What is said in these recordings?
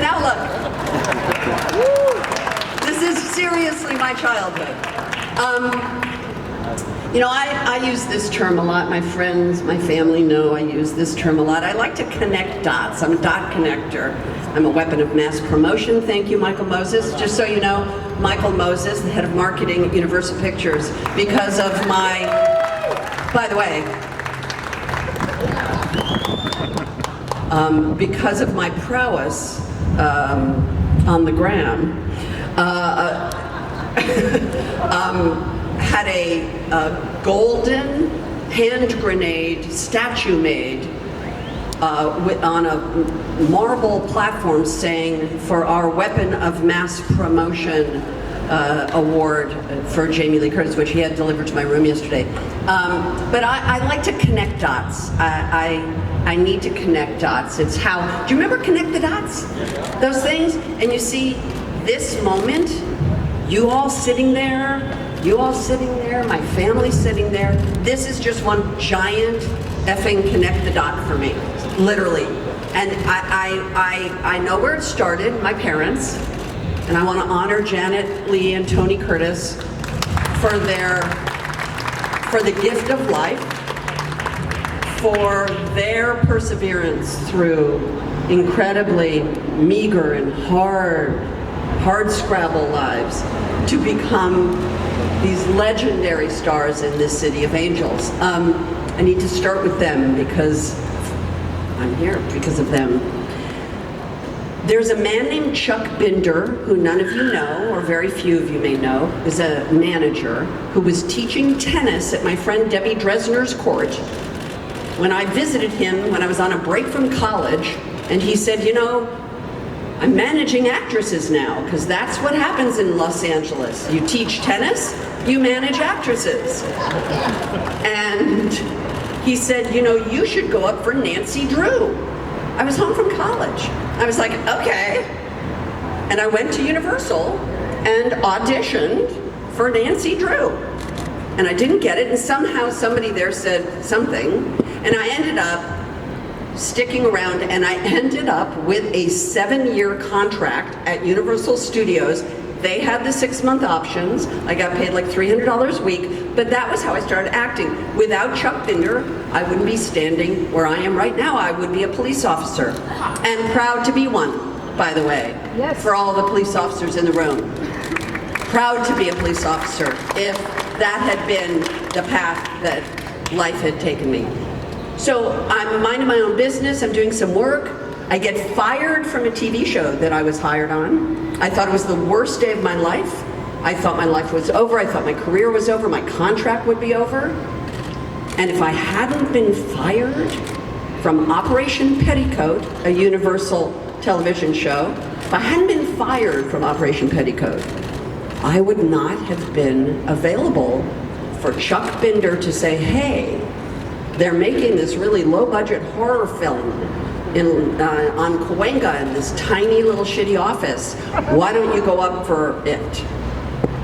now look. This is seriously my childhood. You know, I use this term a lot. My friends, my family know I use this term a lot. I like to connect dots. I'm a dot connector. I'm a weapon of mass promotion. Thank you, Michael Moses. Just so you know, Michael Moses, the head of marketing at Universal Pictures, because of my, by the way, because of my prowess on the gram, had a golden hand grenade statue made on a marble platform saying, for our weapon of mass promotion award for Jamie Lee Curtis, which he had delivered to my room yesterday. But I like to connect dots. I need to connect dots. It's how, do you remember Connect the Dots? Those things? And you see this moment, you all sitting there, my family sitting there. This is just one giant effing connect the dot for me, literally. And I know where it started, my parents, and I want to honor Janet Leigh and Tony Curtis for the gift of life, for their perseverance through incredibly meager and hard scrabble lives to become these legendary stars in this city of angels. I need to start with them because I'm here because of them. There's a man named Chuck Binder, who none of you know, or very few of you may know, is a manager who was teaching tennis at my friend Debbie Dresner's court when I visited him when I was on a break from college, and he said, you know, I'm managing actresses now, because that's what happens in Los Angeles. You teach tennis, you manage actresses. And he said, you know, you should go up for Nancy Drew. I was home from college. I was like, okay. And I went to Universal and auditioned for Nancy Drew. And I didn't get it, and somehow somebody there said something, and I ended up sticking around, and I ended up with a 7-year contract at Universal Studios. They had the 6-month options. I got paid like $300 a week, but that was how I started acting. Without Chuck Binder, I wouldn't be standing where I am right now. I would be a police officer, and proud to be one, by the way. Yes. For all the police officers in the room. Proud to be a police officer if that had been the path that life had taken me. So I'm minding my own business, I'm doing some work. I get fired from a TV show that I was hired on. I thought it was the worst day of my life. I thought my life was over, I thought my career was over, my contract would be over. And if I hadn't been fired from Operation Petticoat, a Universal television show, if I hadn't been fired from Operation Petticoat, I would not have been available for Chuck Binder to say, hey, they're making this really low-budget horror film on Cahuenga in this tiny little shitty office. Why don't you go up for it?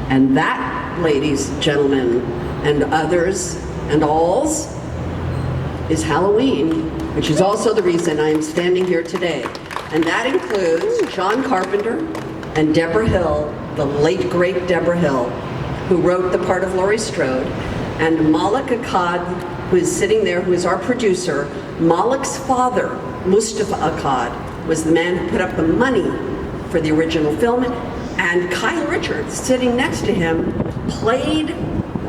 And that, ladies, gentlemen, and others, and alls, is Halloween, which is also the reason I am standing here today. And that includes John Carpenter and Deborah Hill, the late, great Deborah Hill, who wrote the part of Laurie Strode, and Malik Akkad, who is sitting there, who is our producer. Malik's father, Mustafa Akkad, was the man who put up the money for the original film, and Kyle Richards, sitting next to him, played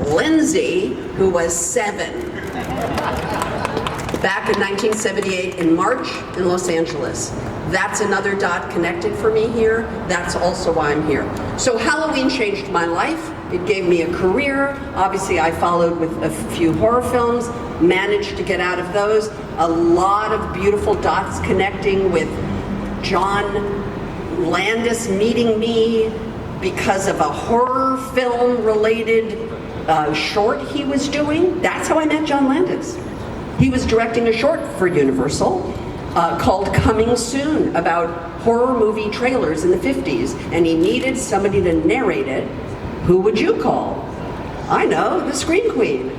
Lindsay, who was 7, back in 1978 in March in Los Angeles. That's another dot connected for me here. That's also why I'm here. So Halloween changed my life. It gave me a career. Obviously, I followed with a few horror films, managed to get out of those. A lot of beautiful dots connecting with John Landis meeting me because of a horror film related short he was doing. That's how I met John Landis. He was directing a short for Universal called Coming Soon, about horror movie trailers in the 50s, and he needed somebody to narrate it. Who would you call? I know, the Scream Queen.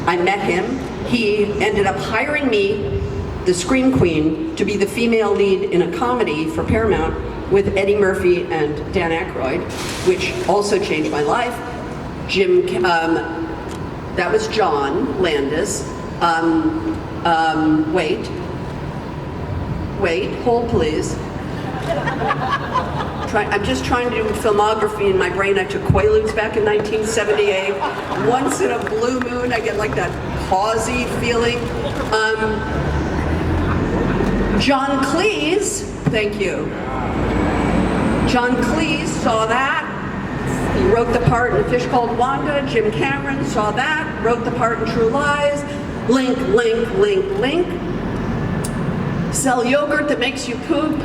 I met him. He ended up hiring me the Scream Queen, to be the female lead in a comedy for Paramount with Eddie Murphy and Dan Aykroyd, which also changed my life. That was John Landis. Wait, hold please. I'm just trying to do filmography in my brain. I took Quaaludes back in 1978. Once in a blue moon, I get like that pausey feeling. John Cleese, thank you. John Cleese saw that. He wrote the part in A Fish Called Wanda. Jim Cameron saw that, wrote the part in True Lies. Link, link, link, link. Sell yogurt that makes you poop.